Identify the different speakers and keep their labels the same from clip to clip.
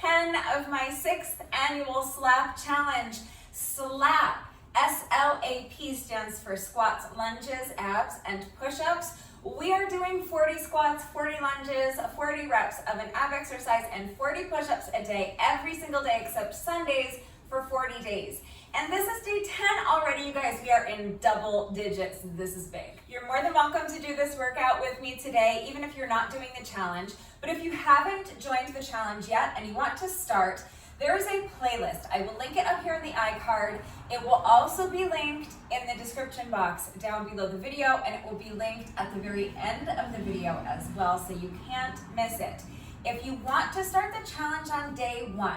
Speaker 1: 10 of my 6th annual SLAP challenge. SLAP, S-L-A-P stands for squats, lunges, abs, and push-ups. We are doing 40 squats, 40 lunges, 40 reps of an ab exercise, and 40 push-ups a day, every single day except Sundays for 40 days. And this is day 10 already, you guys. We are in double digits. This is big. You're more than welcome to do this workout with me today, even if you're not doing the challenge. But if you haven't joined the challenge yet and you want to start, there is a playlist. I will link it up here in the iCard. It will also be linked in the description box down below the video, and it will be linked at the very end of the video as well, so you can't miss it. If you want to start the challenge on day 1,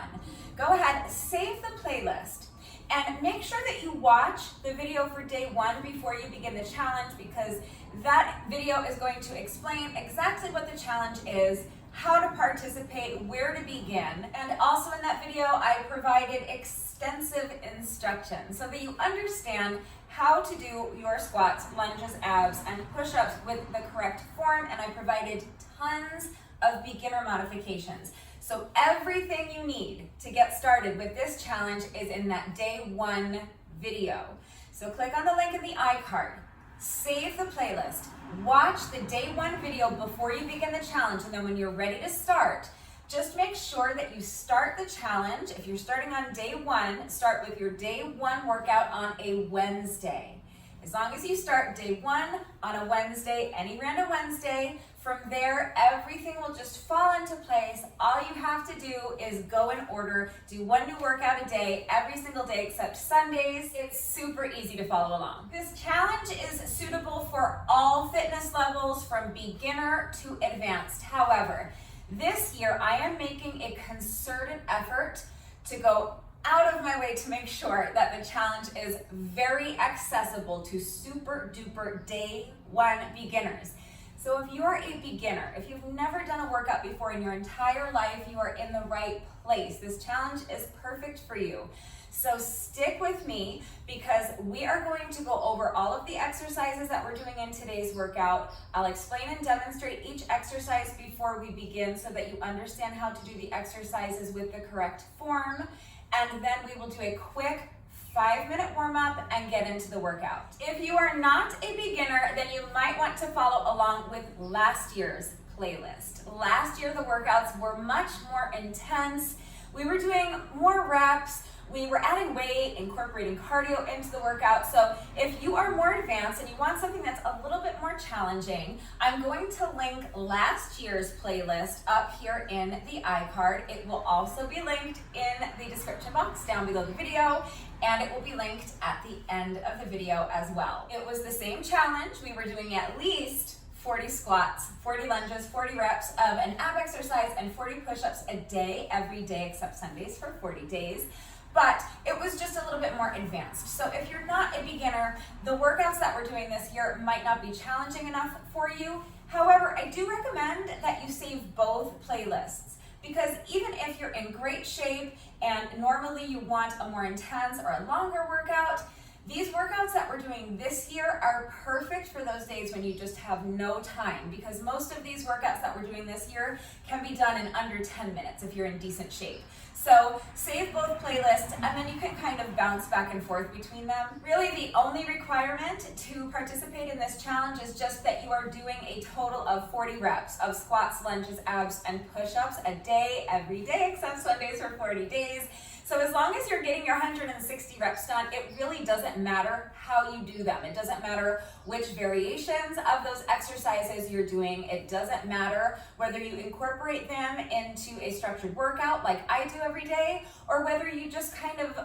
Speaker 1: go ahead, save the playlist, and make sure that you watch the video for day 1 before you begin the challenge, because that video is going to explain exactly what the challenge is, how to participate, where to begin, and also in that video I provided extensive instructions so that you understand how to do your squats, lunges, abs, and push-ups with the correct form, and I provided tons of beginner modifications. So everything you need to get started with this challenge is in that day 1 video. So click on the link in the iCard, save the playlist, watch the day 1 video before you begin the challenge, and then when you're ready to start, just make sure that you start the challenge. If you're starting on day 1, start with your day 1 workout on a Wednesday. As long as you start day 1 on a Wednesday, any random Wednesday, from there, everything will just fall into place. All you have to do is go in order, do 1 new workout a day, every single day except Sundays. It's super easy to follow along. This challenge is suitable for all fitness levels, from beginner to advanced. However, this year I am making a concerted effort to go out of my way to make sure that the challenge is very accessible to super duper day 1 beginners. So if you are a beginner, if you've never done a workout before in your entire life, you are in the right place. This challenge is perfect for you. So stick with me, because we are going to go over all of the exercises that we're doing in today's workout. I'll explain and demonstrate each exercise before we begin so that you understand how to do the exercises with the correct form. And then we will do a quick 5-minute warm-up and get into the workout. If you are not a beginner, then you might want to follow along with last year's playlist. Last year, the workouts were much more intense. We were doing more reps. We were adding weight, incorporating cardio into the workout. So if you are more advanced and you want something that's a little bit more challenging, I'm going to link last year's playlist up here in the iCard. It will also be linked in the description box down below the video, and it will be linked at the end of the video as well. It was the same challenge. We were doing at least 40 squats, 40 lunges, 40 reps of an ab exercise, and 40 push-ups a day, every day except Sundays for 40 days. But it was just a little bit more advanced. So if you're not a beginner, the workouts that we're doing this year might not be challenging enough for you. However, I do recommend that you save both playlists, because even if you're in great shape and normally you want a more intense or a longer workout, these workouts that we're doing this year are perfect for those days when you just have no time, because most of these workouts that we're doing this year can be done in under 10 minutes if you're in decent shape. So save both playlists, and then you can kind of bounce back and forth between them. Really, the only requirement to participate in this challenge is just that you are doing a total of 40 reps of squats, lunges, abs, and push-ups a day, every day except Sundays for 40 days. So as long as you're getting your 160 reps done, it really doesn't matter how you do them. It doesn't matter which variations of those exercises you're doing. It doesn't matter whether you incorporate them into a structured workout like I do every day, or whether you just kind of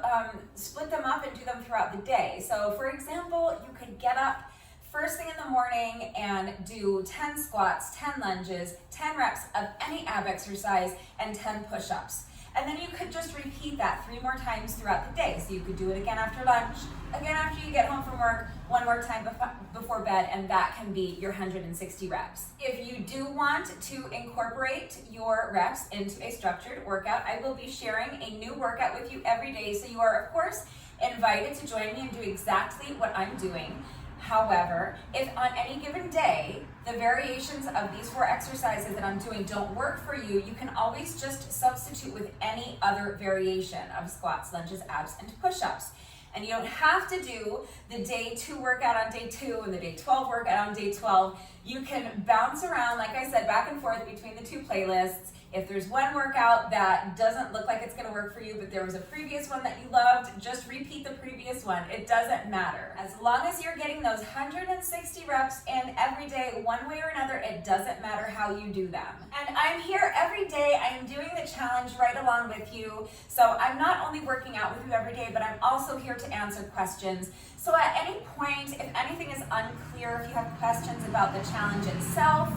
Speaker 1: split them up and do them throughout the day. So for example, you could get up first thing in the morning and do 10 squats, 10 lunges, 10 reps of any ab exercise, and 10 push-ups. And then you could just repeat that 3 more times throughout the day. So you could do it again after lunch, again after you get home from work, 1 more time before bed, and that can be your 160 reps. If you do want to incorporate your reps into a structured workout, I will be sharing a new workout with you every day. So you are, of course, invited to join me and do exactly what I'm doing. However, if on any given day, the variations of these 4 exercises that I'm doing don't work for you, you can always just substitute with any other variation of squats, lunges, abs, and push-ups. And you don't have to do the day 2 workout on day 2 and the day 12 workout on day 12. You can bounce around, like I said, back and forth between the 2 playlists. If there's one workout that doesn't look like it's going to work for you, but there was a previous one that you loved, just repeat the previous one. It doesn't matter. As long as you're getting those 160 reps in every day, one way or another, it doesn't matter how you do them. And I'm here every day. I am doing the challenge right along with you. So I'm not only working out with you every day, but I'm also here to answer questions. So at any point, if anything is unclear, if you have questions about the challenge itself,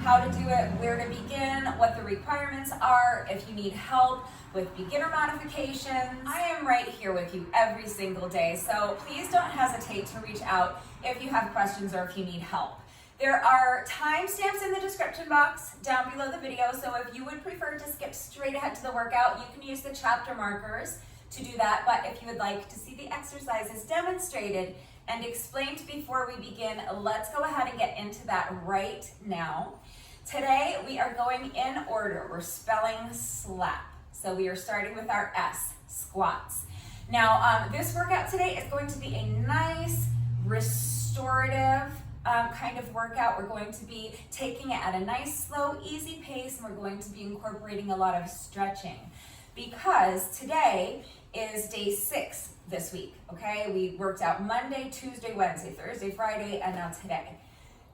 Speaker 1: how to do it, where to begin, what the requirements are, if you need help with beginner modifications, I am right here with you every single day. So please don't hesitate to reach out if you have questions or if you need help. There are timestamps in the description box down below the video, so if you would prefer to skip straight ahead to the workout, you can use the chapter markers to do that. But if you would like to see the exercises demonstrated and explained before we begin, let's go ahead and get into that right now. Today, we are going in order. We're spelling slap. So we are starting with our S, squats. Now, this workout today is going to be a nice, restorative kind of workout. We're going to be taking it at a nice, slow, easy pace, and we're going to be incorporating a lot of stretching because today is day 6 this week, okay? We worked out Monday, Tuesday, Wednesday, Thursday, Friday, and now today.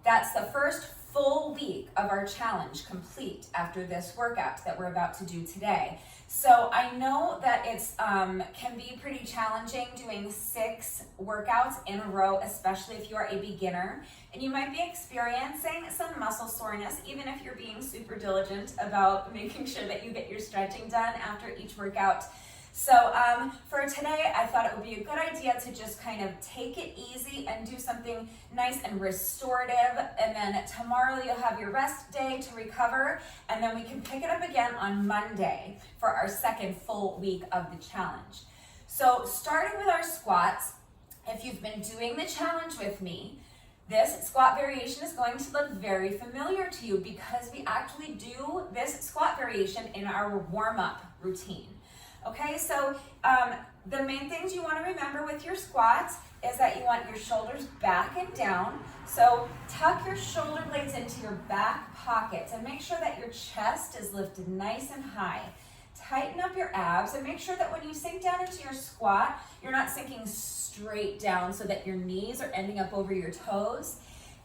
Speaker 1: That's the first full week of our challenge complete after this workout that we're about to do today. So I know that it's can be pretty challenging doing 6 workouts in a row, especially if you are a beginner, and you might be experiencing some muscle soreness, even if you're being super diligent about making sure that you get your stretching done after each workout. So for today, I thought it would be a good idea to just kind of take it easy and do something nice and restorative. And then tomorrow you'll have your rest day to recover. And then we can pick it up again on Monday for our second full week of the challenge. So starting with our squats, if you've been doing the challenge with me, this squat variation is going to look very familiar to you because we actually do this squat variation in our warm-up routine. Okay, so the main things you want to remember with your squats is that you want your shoulders back and down. So tuck your shoulder blades into your back pockets and make sure that your chest is lifted nice and high. Tighten up your abs and make sure that when you sink down into your squat, you're not sinking straight down so that your knees are ending up over your toes.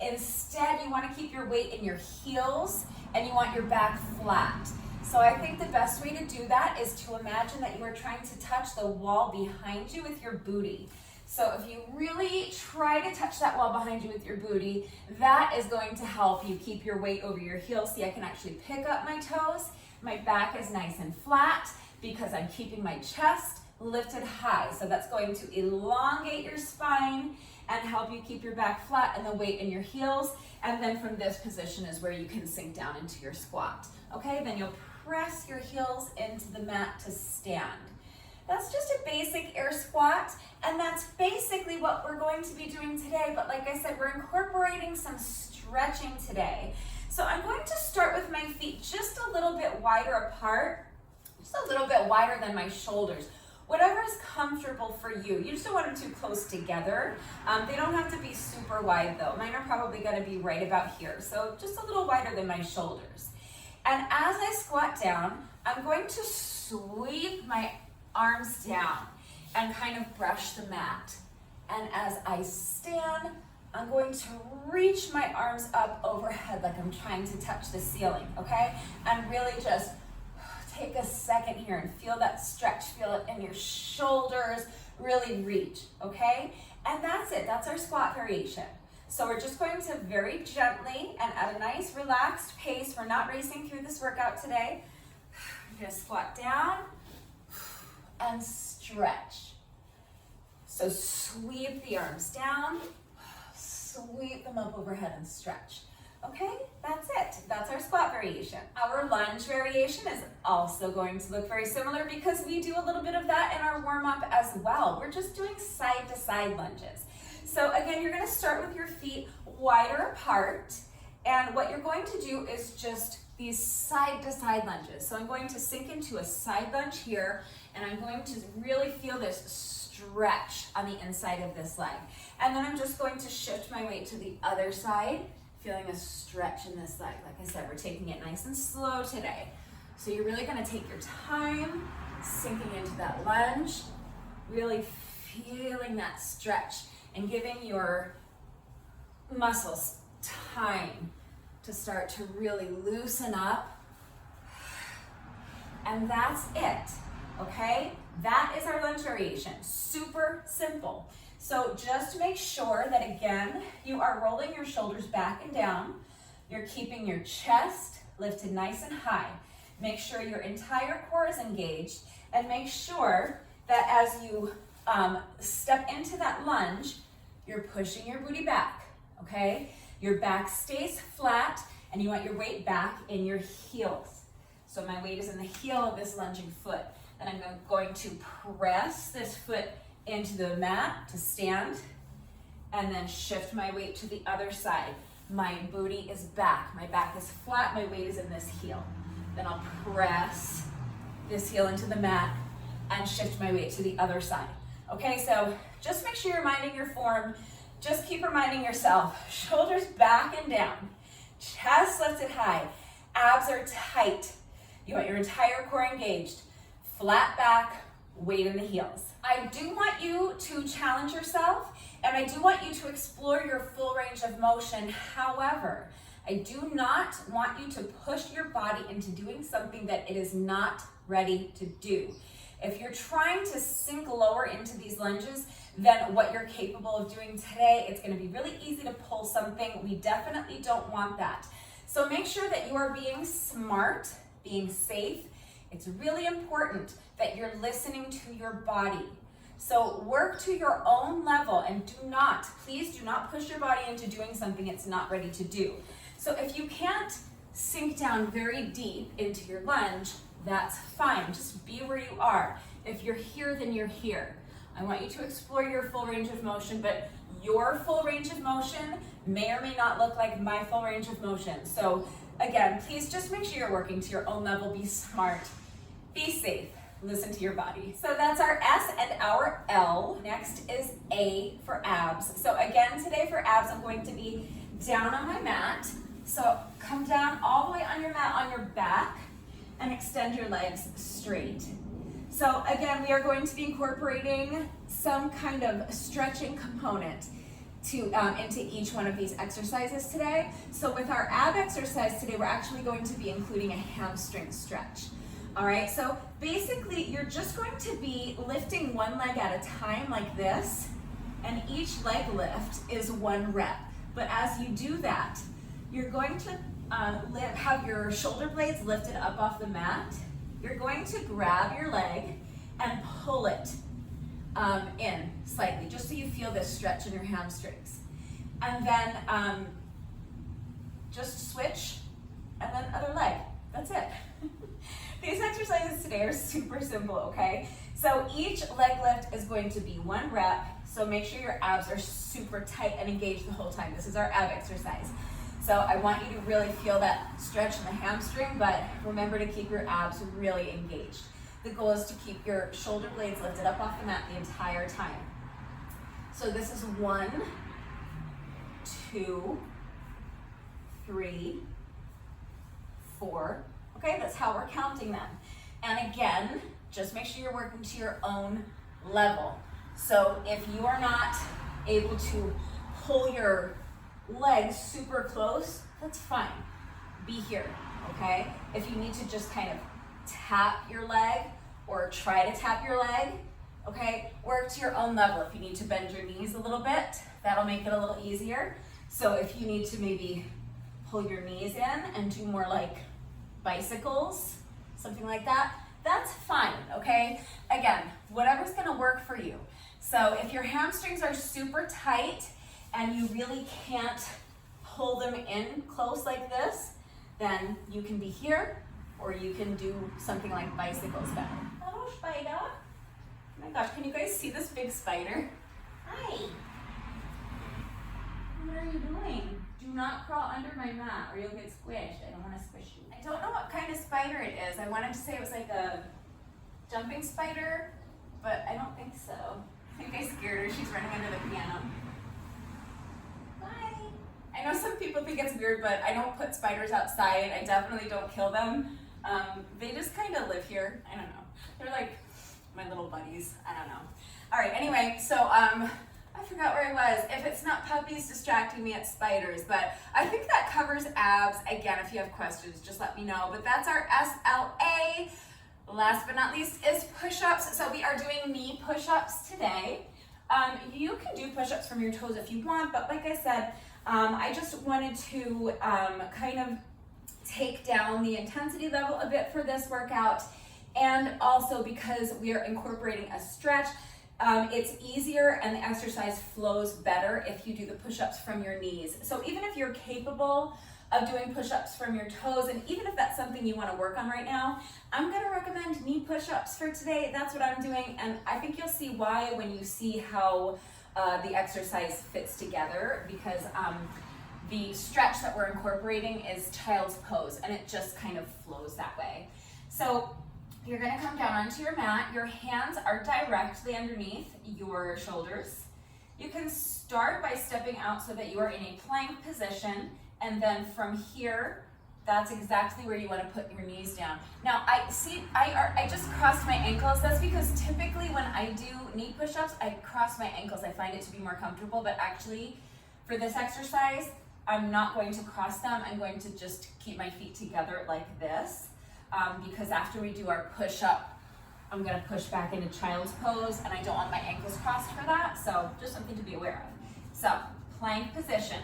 Speaker 1: Instead, you want to keep your weight in your heels and you want your back flat. So I think the best way to do that is to imagine that you are trying to touch the wall behind you with your booty. So if you really try to touch that wall behind you with your booty, that is going to help you keep your weight over your heels. See, I can actually pick up my toes. My back is nice and flat because I'm keeping my chest lifted high. So that's going to elongate your spine and help you keep your back flat and the weight in your heels. And then from this position is where you can sink down into your squat. Okay, then you'll press your heels into the mat to stand. That's just a basic air squat, and that's basically what we're going to be doing today. But like I said, we're incorporating some stretching today. So I'm going to start with my feet just a little bit wider apart, just a little bit wider than my shoulders. Whatever is comfortable for you. You just don't want them too close together. They don't have to be super wide though. Mine are probably going to be right about here. So just a little wider than my shoulders. And as I squat down, I'm going to sweep my arms down and kind of brush the mat. And as I stand, I'm going to reach my arms up overhead like I'm trying to touch the ceiling, okay? And really just take a second here and feel that stretch, feel it in your shoulders, really reach, okay? And that's it, that's our squat variation. So we're just going to very gently and at a nice relaxed pace, we're not racing through this workout today. We're gonna squat down and stretch. So sweep the arms down, sweep them up overhead and stretch. Okay, that's it. That's our squat variation. Our lunge variation is also going to look very similar because we do a little bit of that in our warm-up as well. We're just doing side-to-side lunges. So again, you're gonna start with your feet wider apart. And what you're going to do is just these side to side lunges. So I'm going to sink into a side lunge here, and I'm going to really feel this stretch on the inside of this leg. And then I'm just going to shift my weight to the other side, feeling a stretch in this leg. Like I said, we're taking it nice and slow today. So you're really gonna take your time, sinking into that lunge, really feeling that stretch and giving your muscles time to start to really loosen up. And that's it, okay? That is our lunge variation, super simple. So just make sure that again, you are rolling your shoulders back and down. You're keeping your chest lifted nice and high. Make sure your entire core is engaged, and make sure that as you step into that lunge, you're pushing your booty back, okay? Your back stays flat, and you want your weight back in your heels. So my weight is in the heel of this lunging foot. Then I'm going to press this foot into the mat to stand, and then shift my weight to the other side. My booty is back. My back is flat. My weight is in this heel. Then I'll press this heel into the mat and shift my weight to the other side. Okay, so just make sure you're minding your form. Just keep reminding yourself, shoulders back and down, chest lifted high, abs are tight. You want your entire core engaged, flat back, weight in the heels. I do want you to challenge yourself, and I do want you to explore your full range of motion. However, I do not want you to push your body into doing something that it is not ready to do. If you're trying to sink lower into these lunges than what you're capable of doing today, it's going to be really easy to pull something. We definitely don't want that. So make sure that you are being smart, being safe. It's really important that you're listening to your body. So work to your own level, and please do not push your body into doing something it's not ready to do. So if you can't sink down very deep into your lunge, that's fine. Just be where you are. If you're here, then you're here. I want you to explore your full range of motion, but your full range of motion may or may not look like my full range of motion. So again, please just make sure you're working to your own level. Be smart, be safe, listen to your body. So that's our S and our L. Next is A for abs. So again, today for abs, I'm going to be down on my mat. So come down all the way on your mat on your back and extend your legs straight. So again, we are going to be incorporating some kind of stretching component into each one of these exercises today. So with our ab exercise today, we're actually going to be including a hamstring stretch. All right, so basically you're just going to be lifting one leg at a time like this, and each leg lift is 1 rep. But as you do that, you're going to have your shoulder blades lifted up off the mat. You're going to grab your leg and pull it in slightly, just so you feel this stretch in your hamstrings. And then just switch, and then other leg. That's it. These exercises today are super simple, okay? So each leg lift is going to be 1 rep, so make sure your abs are super tight and engaged the whole time. This is our ab exercise. So I want you to really feel that stretch in the hamstring, but remember to keep your abs really engaged. The goal is to keep your shoulder blades lifted up off the mat the entire time. So this is 1, 2, 3, 4. Okay, that's how we're counting them. And again, just make sure you're working to your own level. So if you are not able to pull your legs super close, that's fine. Be here, okay? If you need to just kind of tap your leg or try to tap your leg, okay, work to your own level. If you need to bend your knees a little bit, that'll make it a little easier. So if you need to maybe pull your knees in and do more like bicycles, something like that, that's fine, okay? Again, whatever's gonna work for you. So if your hamstrings are super tight and you really can't pull them in close like this, then you can be here, or you can do something like bicycles better. Hello, spider. Oh my gosh, can you guys see this big spider? Hi. what are you doing? Do not crawl under my mat or you'll get squished. I don't want to squish you. I don't know what kind of spider it is. I wanted to say it was like a jumping spider, but I don't think so. I think I scared her. She's running under the piano. Bye. I know some people think it's weird, but I don't put spiders outside. I definitely don't kill them. They just kind of live here. I don't know. They're like my little buddies. I don't know. All right, anyway, so I forgot where I was. If it's not puppies distracting me, it's spiders. But I think that covers abs. Again, if you have questions, just let me know. But that's our SLA. Last but not least is push-ups. So we are doing knee push-ups today. You can do push-ups from your toes if you want, but like I said, I just wanted to kind of take down the intensity level a bit for this workout, and also because we are incorporating a stretch, it's easier and the exercise flows better if you do the push-ups from your knees. So even if you're capable of doing push-ups from your toes, and even if that's something you want to work on right now, I'm going to recommend knee push-ups for today. That's what I'm doing, and I think you'll see why when you see how the exercise fits together, because the stretch that we're incorporating is child's pose, and it just kind of flows that way. So you're going to come down onto your mat. Your hands are directly underneath your shoulders. You can start by stepping out so that you are in a plank position, and then from here, that's exactly where you want to put your knees down. Now, I just crossed my ankles. That's because typically when I do knee push-ups, I cross my ankles. I find it to be more comfortable, but actually for this exercise, I'm not going to cross them. I'm going to just keep my feet together like this, because after we do our push-up, I'm going to push back into child's pose, and I don't want my ankles crossed for that, so just something to be aware of. So, plank position,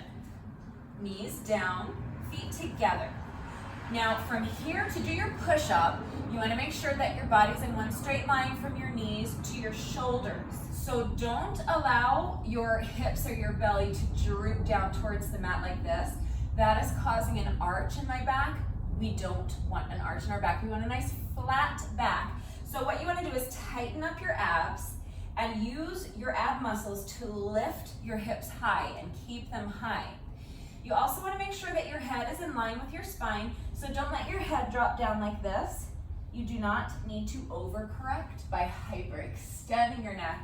Speaker 1: knees down, feet together. Now, from here to do your push-up, you want to make sure that your body's in one straight line from your knees to your shoulders. So don't allow your hips or your belly to droop down towards the mat like this. That is causing an arch in my back. We don't want an arch in our back. We want a nice flat back. So what you want to do is tighten up your abs and use your ab muscles to lift your hips high and keep them high. You also want to make sure that your head is in line with your spine, so don't let your head drop down like this. You do not need to overcorrect by hyperextending your neck.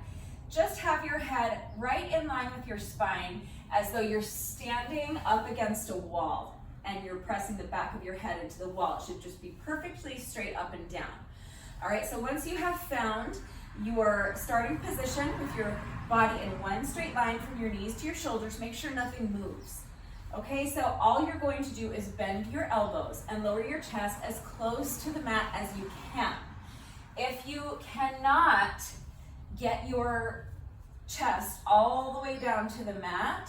Speaker 1: Just have your head right in line with your spine as though you're standing up against a wall and you're pressing the back of your head into the wall. It should just be perfectly straight up and down. All right, so once you have found your starting position with your body in one straight line from your knees to your shoulders, make sure nothing moves. Okay, so all you're going to do is bend your elbows and lower your chest as close to the mat as you can. If you cannot get your chest all the way down to the mat,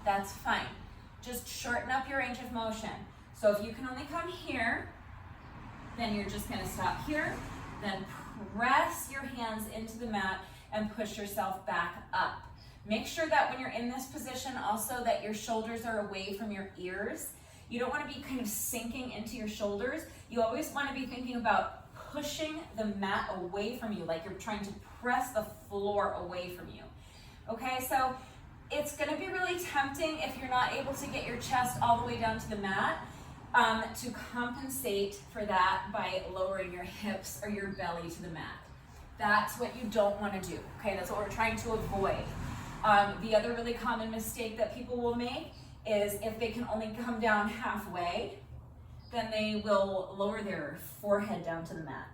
Speaker 1: that's fine. Just shorten up your range of motion. So if you can only come here, then you're just going to stop here, then press your hands into the mat and push yourself back up. Make sure that when you're in this position also that your shoulders are away from your ears. You don't want to be kind of sinking into your shoulders. You always want to be thinking about pushing the mat away from you, like you're trying to press the floor away from you. Okay, so it's going to be really tempting if you're not able to get your chest all the way down to the mat to compensate for that by lowering your hips or your belly to the mat. That's what you don't want to do. Okay, that's what we're trying to avoid. The other really common mistake that people will make is if they can only come down halfway, then they will lower their forehead down to the mat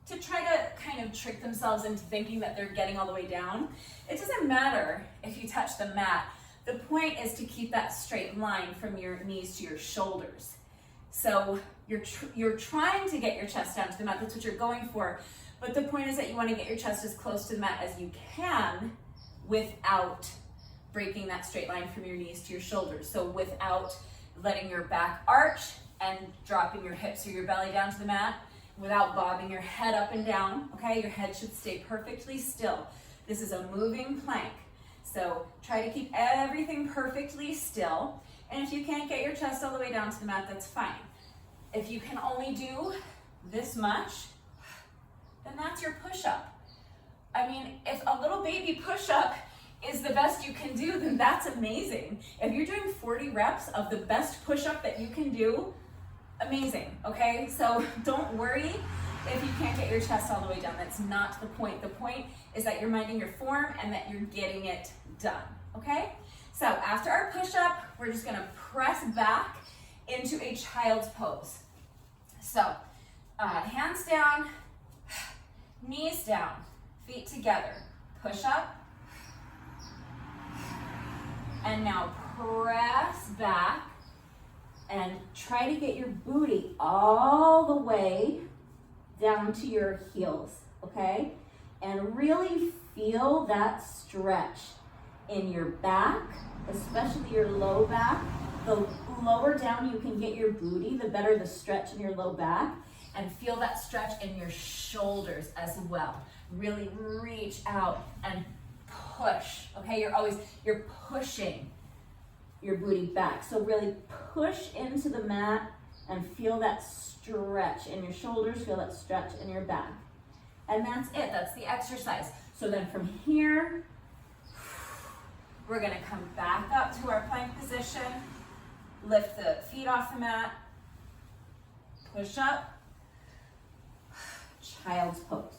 Speaker 1: to try to kind of trick themselves into thinking that they're getting all the way down. It doesn't matter if you touch the mat. The point is to keep that straight line from your knees to your shoulders. So you're trying to get your chest down to the mat. That's what you're going for. But the point is that you want to get your chest as close to the mat as you can without breaking that straight line from your knees to your shoulders. So without letting your back arch and dropping your hips or your belly down to the mat, without bobbing your head up and down, okay? Your head should stay perfectly still. This is a moving plank. So try to keep everything perfectly still. And if you can't get your chest all the way down to the mat, that's fine. If you can only do this much, then that's your push-up. I mean, if a little baby push-up is the best you can do, then that's amazing. If you're doing 40 reps of the best push-up that you can do, amazing, okay? So don't worry if you can't get your chest all the way down. That's not the point. The point is that you're minding your form and that you're getting it done, okay? So after our push-up, we're just gonna press back into a child's pose. So hands down, knees down, feet together, push up, and now press back and try to get your booty all the way down to your heels, okay? And really feel that stretch in your back, especially your low back. The lower down you can get your booty, the better the stretch in your low back. And feel that stretch in your shoulders as well. Really reach out and push, okay? You're pushing your booty back. So really push into the mat and feel that stretch in your shoulders, feel that stretch in your back. And that's it, that's the exercise. So then from here, we're gonna come back up to our plank position, lift the feet off the mat, push up, child's pose,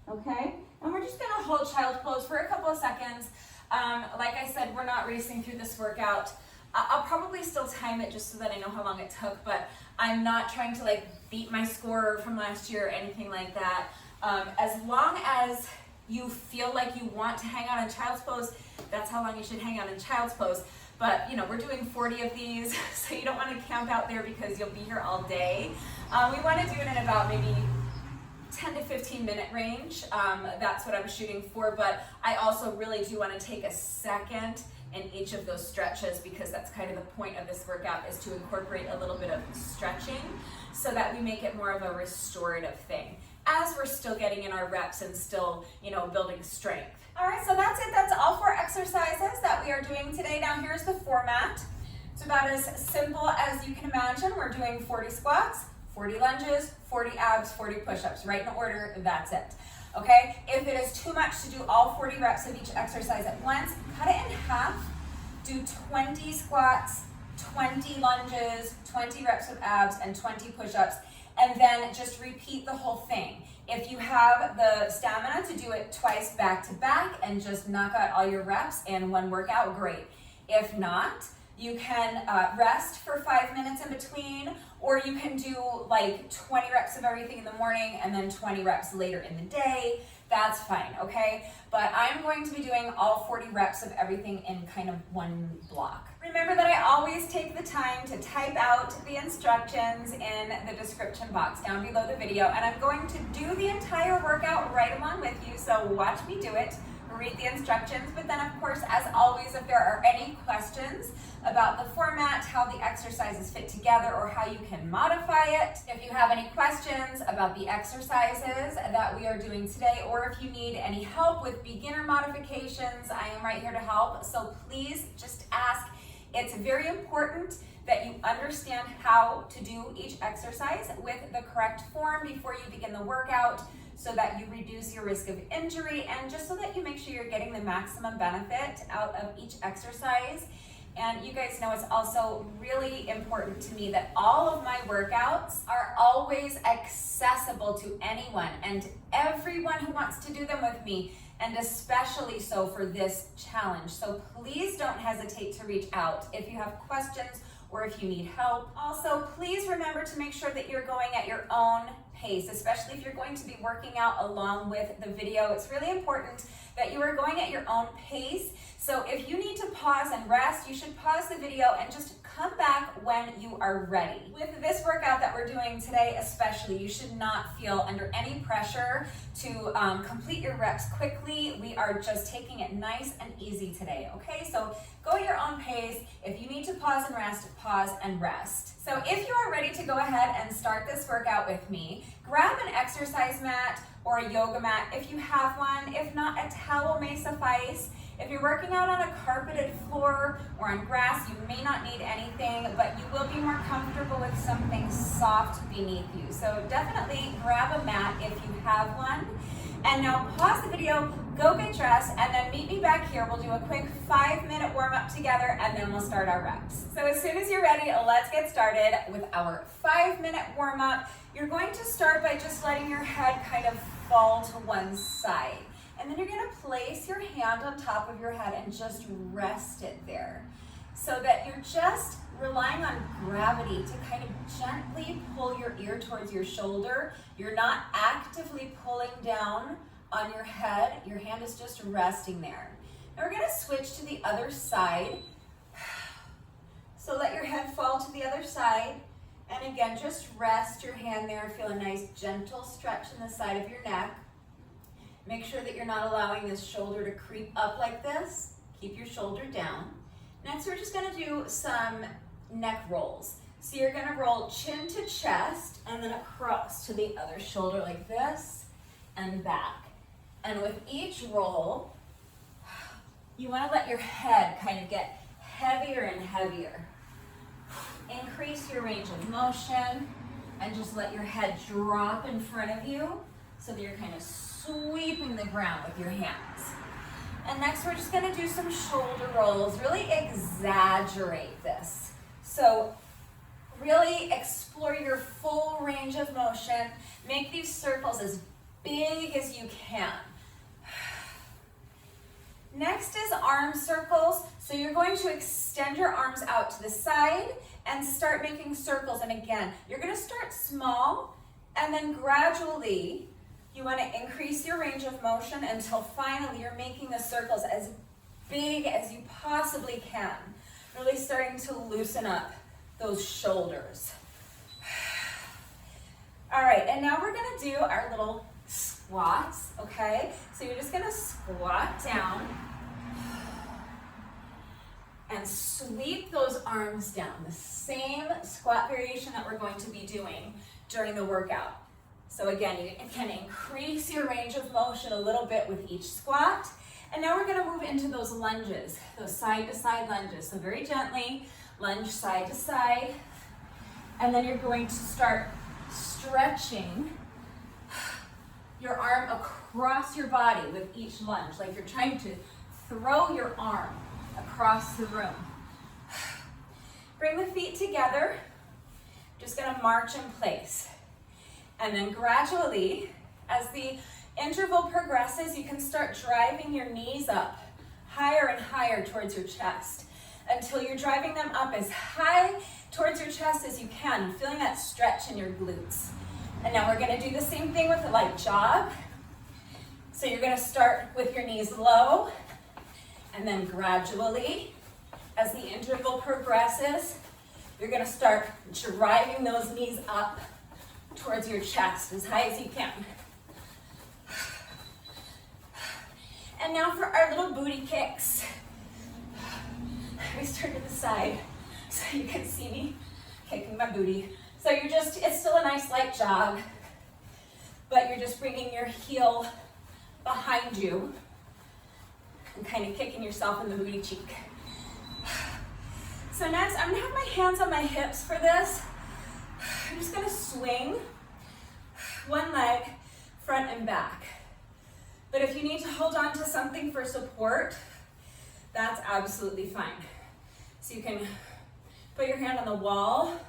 Speaker 1: okay? And we're just gonna hold child's pose for a couple of seconds. Like I said, we're not racing through this workout. I'll probably still time it just so that I know how long it took, but I'm not trying to like beat my score from last year or anything like that. As long as you feel like you want to hang out in child's pose, that's how long you should hang out in child's pose. But you know, we're doing 40 of these, so you don't want to camp out there because you'll be here all day. We want to do it in about maybe 10 to 15 minute range. That's what I'm shooting for, but I also really do want to take a second in each of those stretches because that's kind of the point of this workout, is to incorporate a little bit of stretching so that we make it more of a restorative thing as we're still getting in our reps and still, you know, building strength. All right, so that's it. That's all 4 exercises that we are doing today. Now here's the format. It's about as simple as you can imagine. We're doing 40 squats, 40 lunges, 40 abs, 40 push-ups, right in order, that's it. Okay, if it is too much to do all 40 reps of each exercise at once, cut it in half, do 20 squats, 20 lunges, 20 reps of abs, and 20 push-ups, and then just repeat the whole thing. If you have the stamina to do it twice back to back and just knock out all your reps in one workout, great. If not, you can rest for 5 minutes in between, or you can do like 20 reps of everything in the morning and then 20 reps later in the day. That's fine, okay? But I'm going to be doing all 40 reps of everything in kind of one block. Remember that I always take the time to type out the instructions in the description box down below the video, and I'm going to do the entire workout right along with you, so watch me do it. Read the instructions, but then of course, as always, if there are any questions about the format, how the exercises fit together, or how you can modify it, if you have any questions about the exercises that we are doing today, or if you need any help with beginner modifications, I am right here to help, so please just ask. It's very important that you understand how to do each exercise with the correct form before you begin the workout, so that you reduce your risk of injury and just so that you make sure you're getting the maximum benefit out of each exercise. And you guys know it's also really important to me that all of my workouts are always accessible to anyone and everyone who wants to do them with me, and especially so for this challenge. So please don't hesitate to reach out if you have questions or if you need help. Also, please remember to make sure that you're going at your own pace, especially if you're going to be working out along with the video. It's really important that you are going at your own pace. So if you need to pause and rest, you should pause the video and just come back when you are ready. With this workout that we're doing today especially, you should not feel under any pressure to complete your reps quickly. We are just taking it nice and easy today, okay? So go at your own pace. If you need to pause and rest, pause and rest. So if you are ready to go ahead and start this workout with me, grab an exercise mat or a yoga mat if you have one. If not, a towel may suffice. If you're working out on a carpeted floor or on grass, you may not need anything, but you will be more comfortable with something soft beneath you. So definitely grab a mat if you have one. And now pause the video, Go get dressed and then meet me back here. We'll do a quick 5-minute warm up together and then we'll start our reps. So as soon as you're ready, let's get started with our 5-minute warm up. You're going to start by just letting your head kind of fall to one side. And then you're gonna place your hand on top of your head and just rest it there. So that you're just relying on gravity to kind of gently pull your ear towards your shoulder. You're not actively pulling down on your head. Your hand is just resting there. Now we're gonna switch to the other side. So let your head fall to the other side. And again, just rest your hand there. Feel a nice gentle stretch in the side of your neck. Make sure that you're not allowing this shoulder to creep up like this. Keep your shoulder down. Next, we're just gonna do some neck rolls. So you're gonna roll chin to chest and then across to the other shoulder like this and back. And with each roll, you wanna let your head kind of get heavier and heavier. Increase your range of motion and just let your head drop in front of you so that you're kind of sweeping the ground with your hands. And next we're just gonna do some shoulder rolls. Really exaggerate this. So really explore your full range of motion. Make these circles as big as you can. Next is arm circles. So you're going to extend your arms out to the side and start making circles. And again, you're gonna start small and then gradually you want to increase your range of motion until finally you're making the circles as big as you possibly can. Really starting to loosen up those shoulders. All right, and now we're gonna do our little squats, okay? So you're just gonna squat down and sweep those arms down. The same squat variation that we're going to be doing during the workout. So again, you can increase your range of motion a little bit with each squat. And now we're gonna move into those lunges, those side to side lunges. So very gently, lunge side to side. And then you're going to start stretching your arm across your body with each lunge, like you're trying to throw your arm across the room. Bring the feet together. Just gonna march in place. And then gradually, as the interval progresses, you can start driving your knees up higher and higher towards your chest until you're driving them up as high towards your chest as you can, feeling that stretch in your glutes. And now we're gonna do the same thing with a light jog. So you're gonna start with your knees low, and then gradually, as the interval progresses, you're gonna start driving those knees up towards your chest as high as you can. And now for our little booty kicks. We start to the side so you can see me kicking my booty. So it's still a nice light jog, but you're just bringing your heel behind you and kind of kicking yourself in the booty cheek. So next, I'm gonna have my hands on my hips for this. I'm just gonna swing one leg front and back. But if you need to hold on to something for support, that's absolutely fine. So you can put your hand on the wall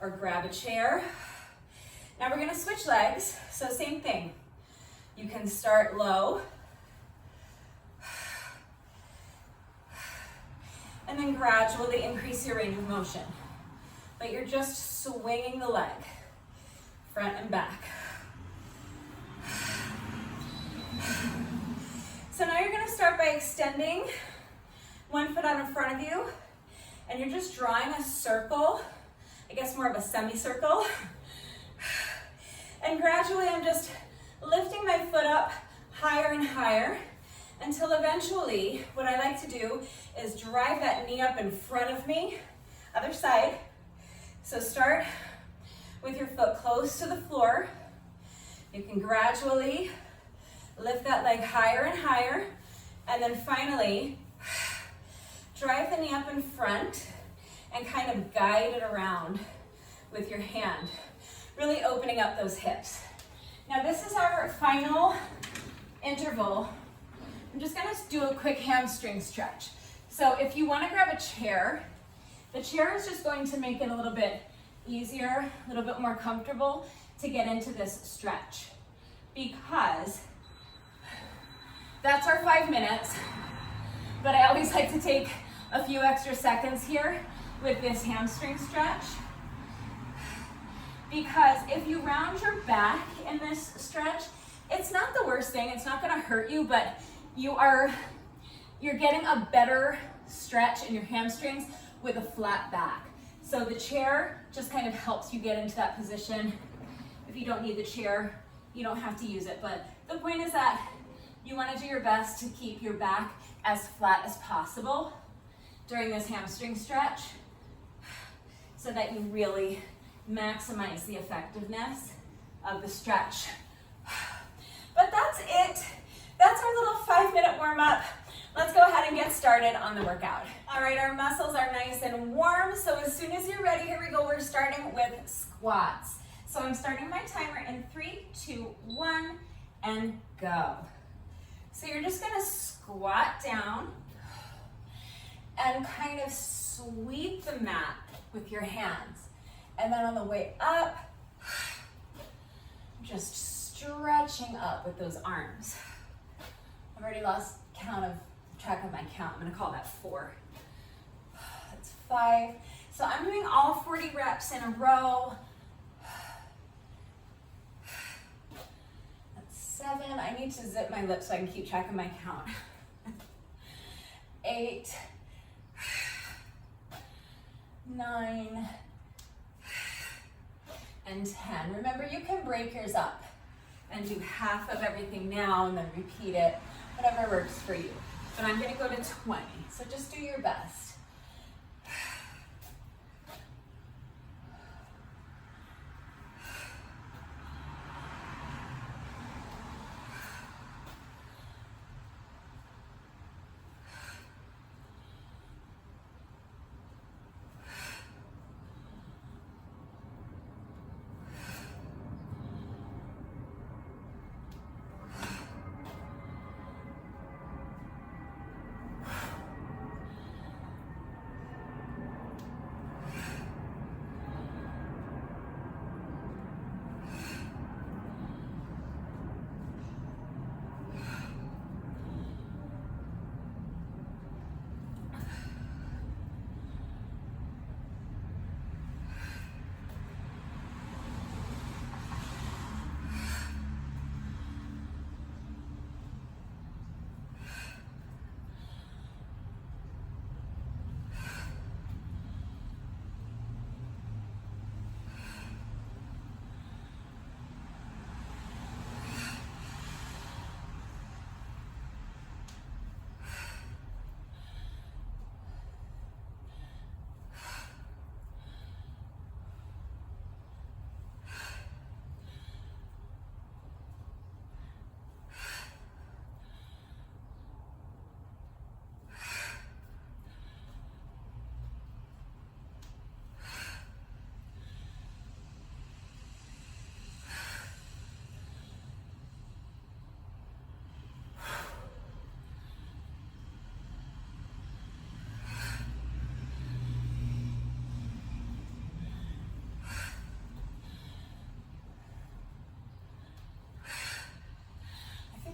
Speaker 1: or grab a chair. Now we're gonna switch legs, so same thing. You can start low, and then gradually increase your range of motion. But you're just swinging the leg, front and back. So now you're gonna start by extending one foot out in front of you, and you're just drawing a circle, I guess more of a semicircle. And gradually I'm just lifting my foot up higher and higher until eventually what I like to do is drive that knee up in front of me, other side. So start with your foot close to the floor. You can gradually lift that leg higher and higher, and then finally drive the knee up in front and kind of guide it around with your hand, really opening up those hips. Now this is our final interval I'm just gonna do a quick hamstring stretch. So if you wanna grab a chair, the chair is just going to make it a little bit easier, a little bit more comfortable to get into this stretch, because that's our 5 minutes, but I always like to take a few extra seconds here with this hamstring stretch, because if you round your back in this stretch, it's not the worst thing, it's not gonna hurt you, but you're getting a better stretch in your hamstrings with a flat back. So the chair just kind of helps you get into that position. If you don't need the chair, you don't have to use it, but the point is that you want to do your best to keep your back as flat as possible during this hamstring stretch so that you really maximize the effectiveness of the stretch. But that's it. That's our little 5-minute warm-up. Let's go ahead and get started on the workout. All right, our muscles are nice and warm, so as soon as you're ready, here we go. We're starting with squats. So I'm starting my timer in 3, 2, 1, and go. So you're just gonna squat down and kind of sweep the mat with your hands. And then on the way up, just stretching up with those arms. I've already lost track of my count. I'm gonna call that 4. That's 5. So I'm doing all 40 reps in a row. That's 7. I need to zip my lips so I can keep track of my count. 8, 9, and 10. Remember, you can break yours up and do half of everything now and then repeat it, whatever works for you. But I'm gonna go to 20, so just do your best.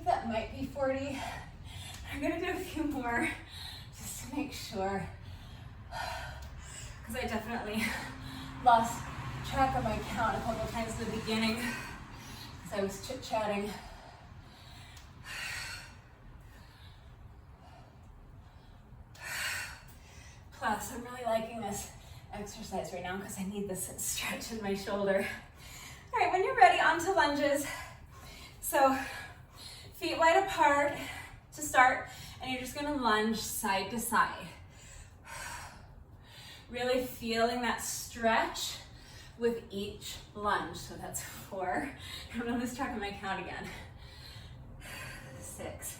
Speaker 1: That might be 40. I'm gonna do a few more just to make sure, because I definitely lost track of my count a couple times at the beginning because I was chit-chatting. Plus, I'm really liking this exercise right now because I need this stretch in my shoulder. All right, when you're ready, on to lunges. So feet wide apart to start, and you're just gonna lunge side to side. Really feeling that stretch with each lunge. So that's 4. I'm gonna lose track of my count again. 6.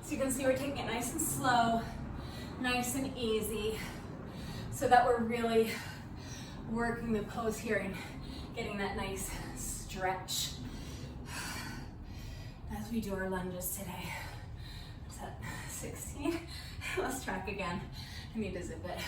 Speaker 1: So you can see we're taking it nice and slow, nice and easy, so that we're really working the pose here and getting that nice stretch as we do our lunges today. Is that 16? Let's track again. I need to zip it.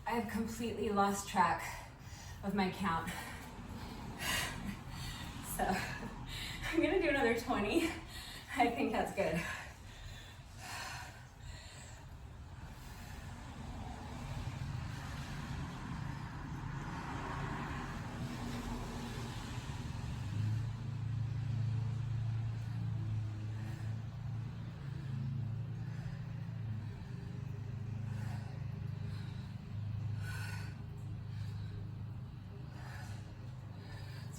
Speaker 1: I've completely lost track of my count. So I'm gonna do another 20. I think that's good.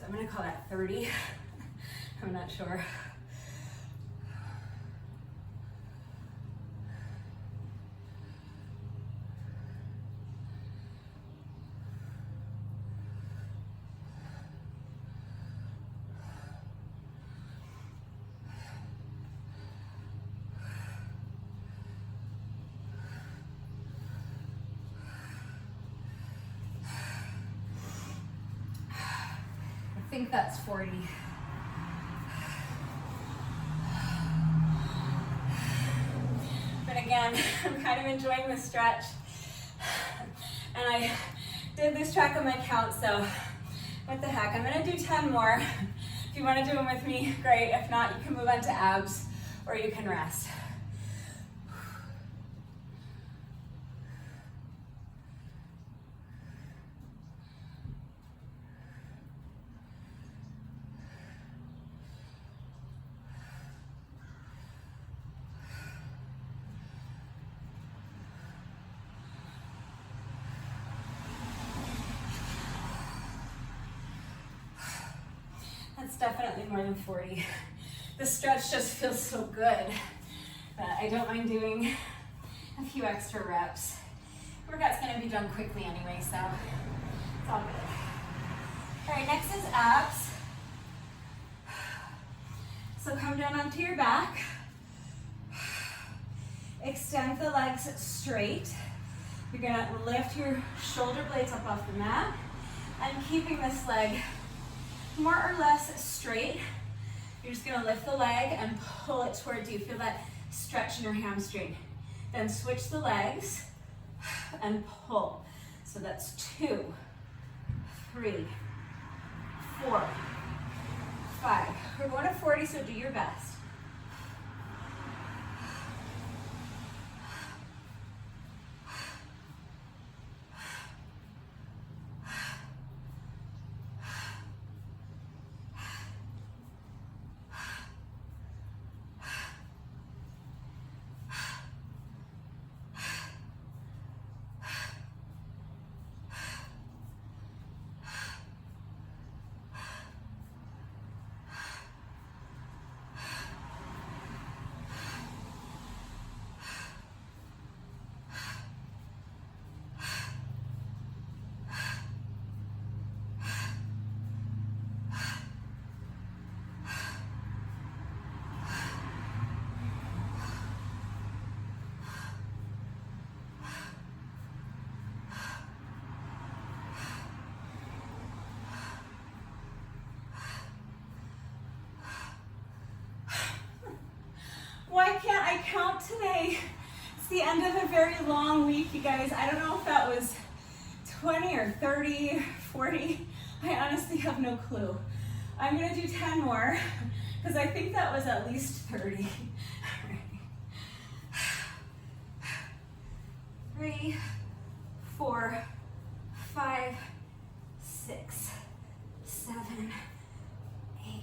Speaker 1: I'm gonna call that 30. I'm not sure. I think that's 40. But again, I'm kind of enjoying the stretch. And I did lose track of my count, so what the heck. I'm gonna do 10 more. If you wanna do them with me, great. If not, you can move on to abs or you can rest. That's definitely more than 40. The stretch just feels so good that I don't mind doing a few extra reps. Workout's gonna be done quickly anyway, so it's all good. All right, next is abs. So come down onto your back. Extend the legs straight. You're gonna lift your shoulder blades up off the mat and keeping this leg more or less straight. You're just gonna lift the leg and pull it towards you. Feel that stretch in your hamstring. Then switch the legs and pull. So that's 2, 3, 4, 5. We're going to 40, so do your best. Why can't I count today? It's the end of a very long week, you guys. I don't know if that was 20 or 30, 40. I honestly have no clue. I'm gonna do 10 more because I think that was at least 30. 3, 4, 5, 6, 7, 8,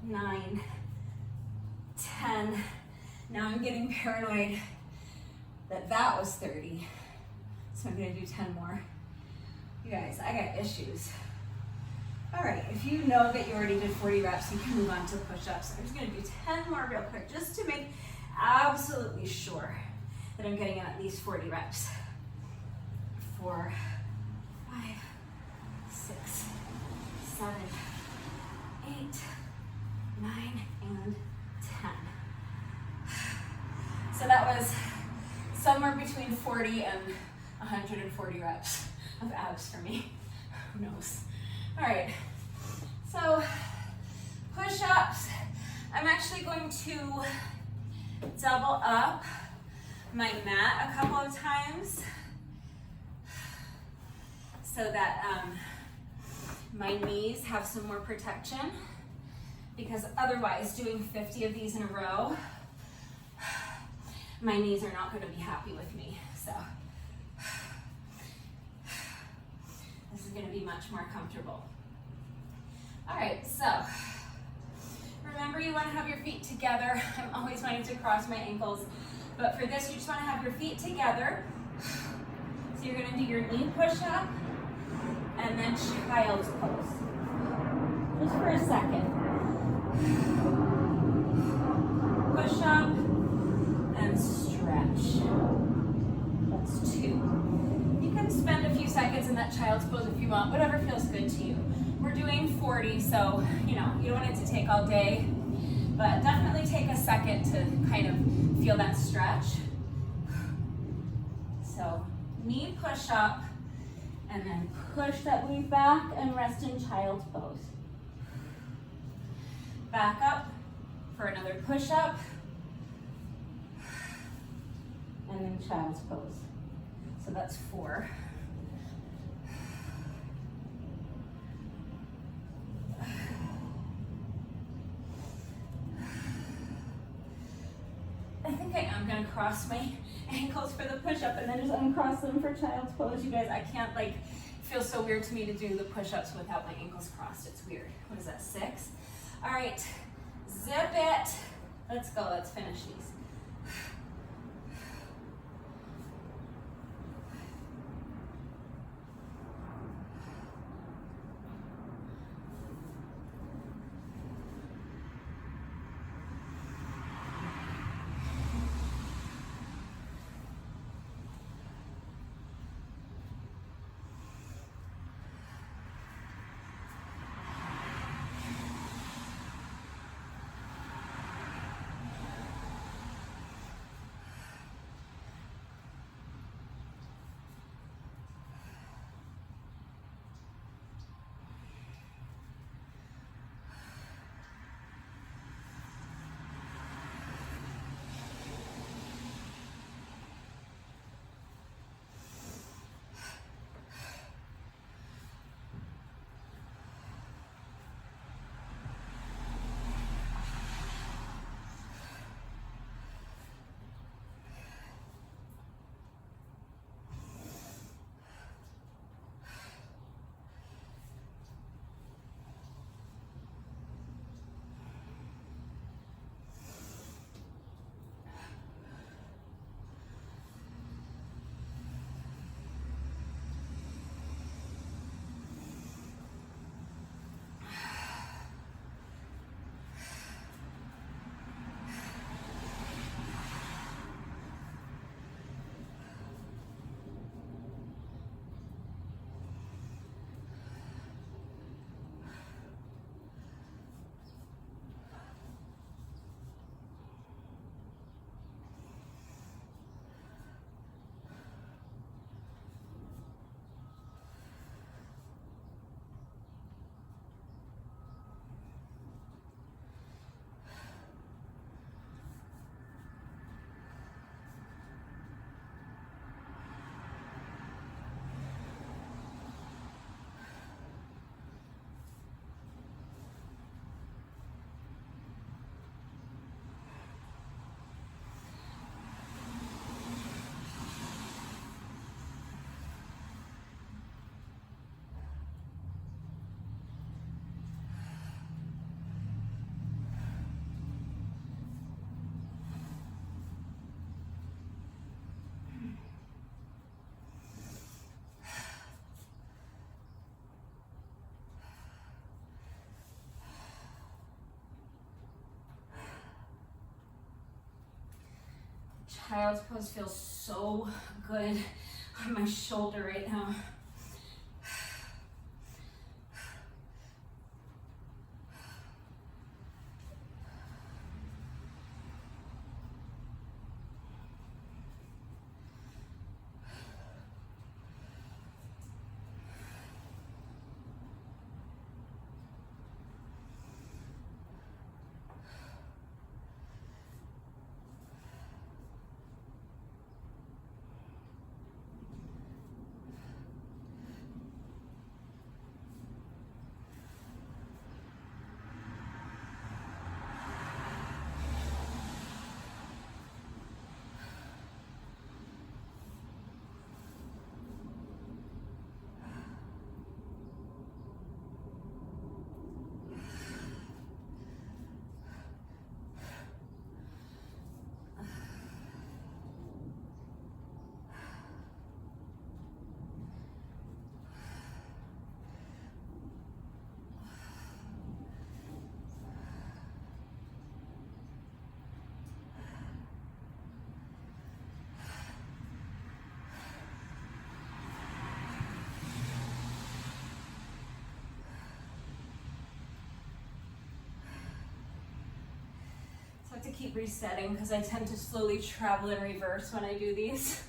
Speaker 1: 9, 10. Now I'm getting paranoid. that was 30. So I'm gonna do 10 more. You guys, I got issues. All right, if you know that you already did 40 reps, you can move on to push-ups. I'm just gonna do 10 more real quick, just to make absolutely sure that I'm getting at least 40 reps. 4, 5, 6, 7, 8, 9, and 10. So that was somewhere between 40 and 140 reps of abs for me. Who knows? All right, so push-ups. I'm actually going to double up my mat a couple of times so that my knees have some more protection, because otherwise doing 50 of these in a row, my knees are not going to be happy with me. So this is going to be much more comfortable. All right, so remember, you want to have your feet together. I'm always wanting to cross my ankles, but for this, you just want to have your feet together. So you're going to do your knee push-up and then child's pose. Just for a second. Push up and stretch. That's 2. You can spend a few seconds in that child's pose if you want, whatever feels good to you. We're doing 40, so you don't want it to take all day, but definitely take a second to kind of feel that stretch. So knee push up and then push that weight back and rest in child's pose. Back up for another push up and then child's pose. So that's 4. I think I am gonna cross my ankles for the push-up and then just uncross them for child's pose. You guys, I can't, it feels so weird to me to do the push-ups without my ankles crossed. It's weird. What is that, 6? All right, zip it. Let's go, let's finish these. Child's pose feels so good on my shoulder right now. So I have to keep resetting because I tend to slowly travel in reverse when I do these.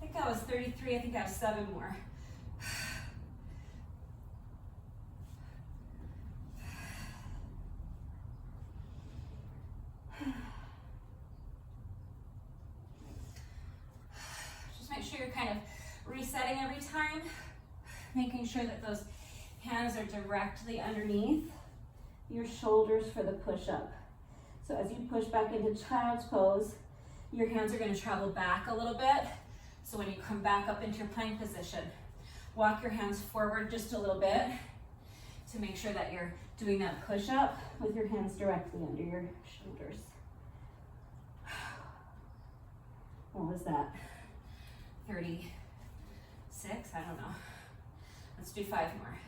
Speaker 1: I think I was 33, I think I have 7 more. Just make sure you're kind of resetting every time, making sure that those hands are directly underneath your shoulders for the push-up. So as you push back into child's pose, your hands are going to travel back a little bit. So when you come back up into your plank position, walk your hands forward just a little bit to make sure that you're doing that push-up with your hands directly under your shoulders. What was that? 36? I don't know. Let's do 5 more.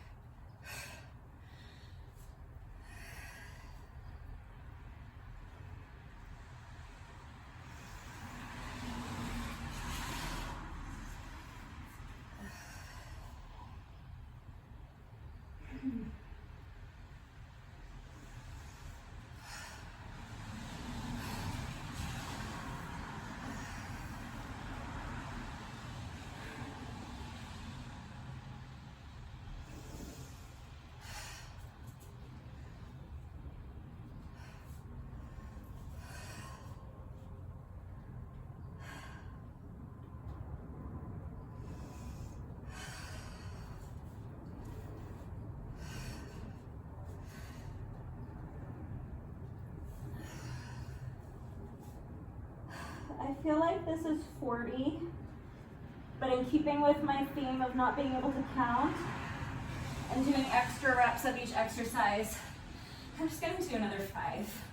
Speaker 1: I feel like this is 40, but in keeping with my theme of not being able to count and doing extra reps of each exercise, I'm just going to do another 5.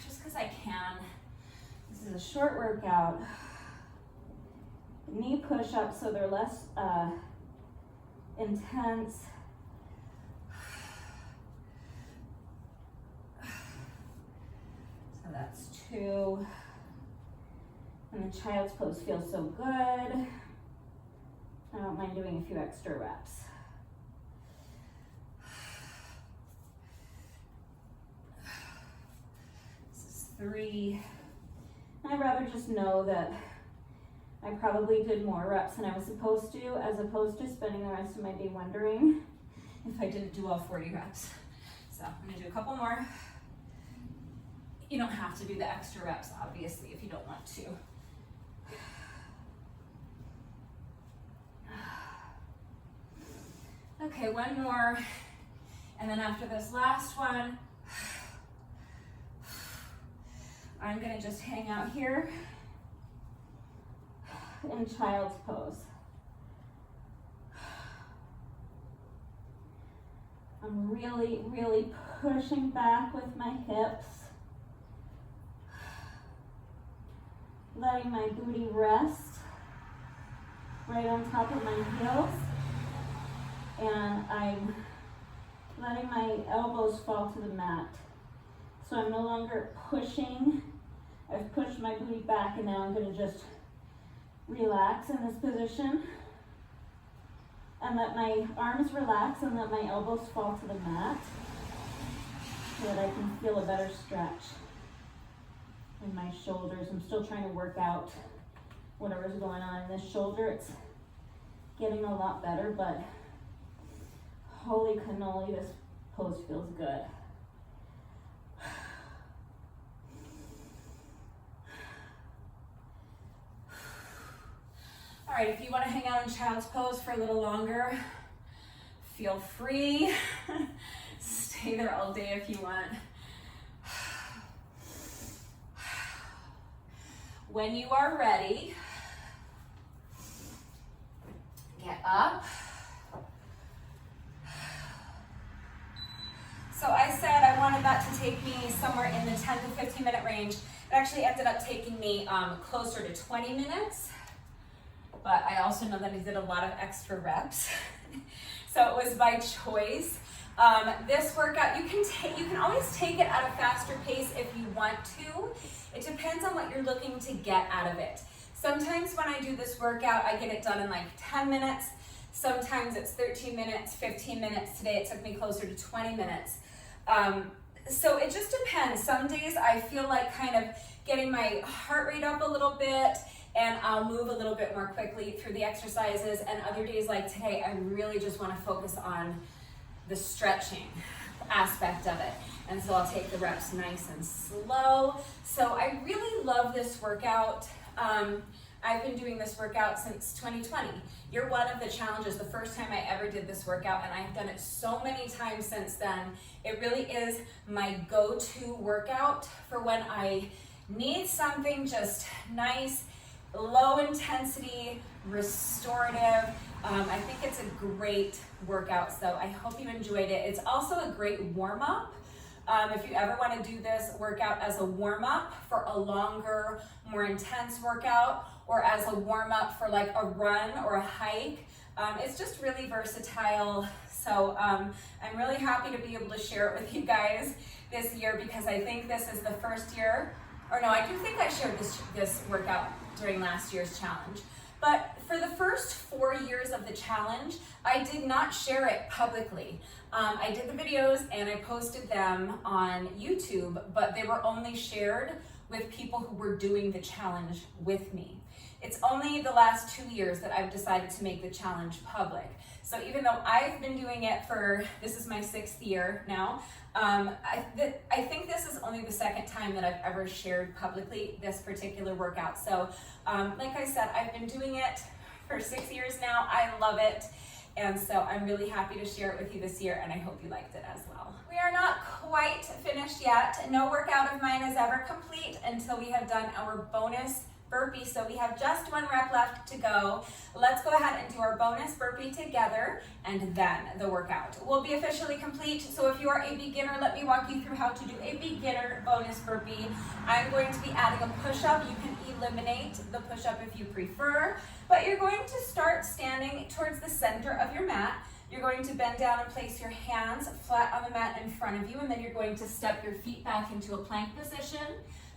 Speaker 1: Just because I can. This is a short workout. Knee push-ups so they're less intense. That's 2. And the child's pose feels so good. I don't mind doing a few extra reps. This is 3. I'd rather just know that I probably did more reps than I was supposed to, as opposed to spending the rest of my day wondering if I didn't do all 40 reps. So I'm gonna do a couple more. You don't have to do the extra reps, obviously, if you don't want to. Okay, 1 more. And then after this last one, I'm gonna just hang out here in child's pose. I'm really, really pushing back with my hips. Letting my booty rest right on top of my heels, and I'm letting my elbows fall to the mat.
Speaker 2: So I'm no longer pushing. I've pushed my booty back, and now I'm going to just relax in this position and let my arms relax and let my elbows fall to the mat so that I can feel a better stretch in my shoulders. I'm still trying to work out whatever's going on in this shoulder. It's getting a lot better, but holy cannoli, this pose feels good.
Speaker 1: All right, if you want to hang out in child's pose for a little longer, feel free. Stay there all day if you want. When you are ready, get up. So I said I wanted that to take me somewhere in the 10 to 15 minute range. It actually ended up taking me closer to 20 minutes. But I also know that I did a lot of extra reps. So it was by choice. This workout, you can always take it at a faster pace if you want to. It depends on what you're looking to get out of it. Sometimes when I do this workout, I get it done in like 10 minutes. Sometimes it's 13 minutes, 15 minutes. Today it took me closer to 20 minutes. So it just depends. Some days I feel like kind of getting my heart rate up a little bit, and I'll move a little bit more quickly through the exercises. And other days like today, I really just want to focus on the stretching aspect of it. And so I'll take the reps nice and slow. So I really love this workout. I've been doing this workout since 2020. You're one of the challenges, the first time I ever did this workout, and I've done it so many times since then. It really is my go-to workout for when I need something just nice, low intensity, restorative. I think it's a great workout, so I hope you enjoyed it. It's also a great warm-up. If you ever want to do this workout as a warm-up for a longer, more intense workout, or as a warm-up for like a run or a hike, it's just really versatile. So I'm really happy to be able to share it with you guys this year, because I think this is the first year, or no, I do think I shared this workout during last year's challenge. But for the first 4 years of the challenge, I did not share it publicly. I did the videos and I posted them on YouTube, but they were only shared with people who were doing the challenge with me. It's only the last 2 years that I've decided to make the challenge public. So even though I've been doing it for, this is my 6th year now, I think this is only the 2nd time that I've ever shared publicly this particular workout. So like I said, I've been doing it for 6 years now. I love it. And so I'm really happy to share it with you this year, and I hope you liked it as well. We are not quite finished yet. No workout of mine is ever complete until we have done our bonus burpee. So we have just 1 rep left to go. Let's go ahead and do our bonus burpee together, and then the workout will be officially complete. So if you are a beginner, let me walk you through how to do a beginner bonus burpee. I'm going to be adding a push-up. You can eliminate the push-up if you prefer, but you're going to start standing towards the center of your mat. You're going to bend down and place your hands flat on the mat in front of you, and then you're going to step your feet back into a plank position.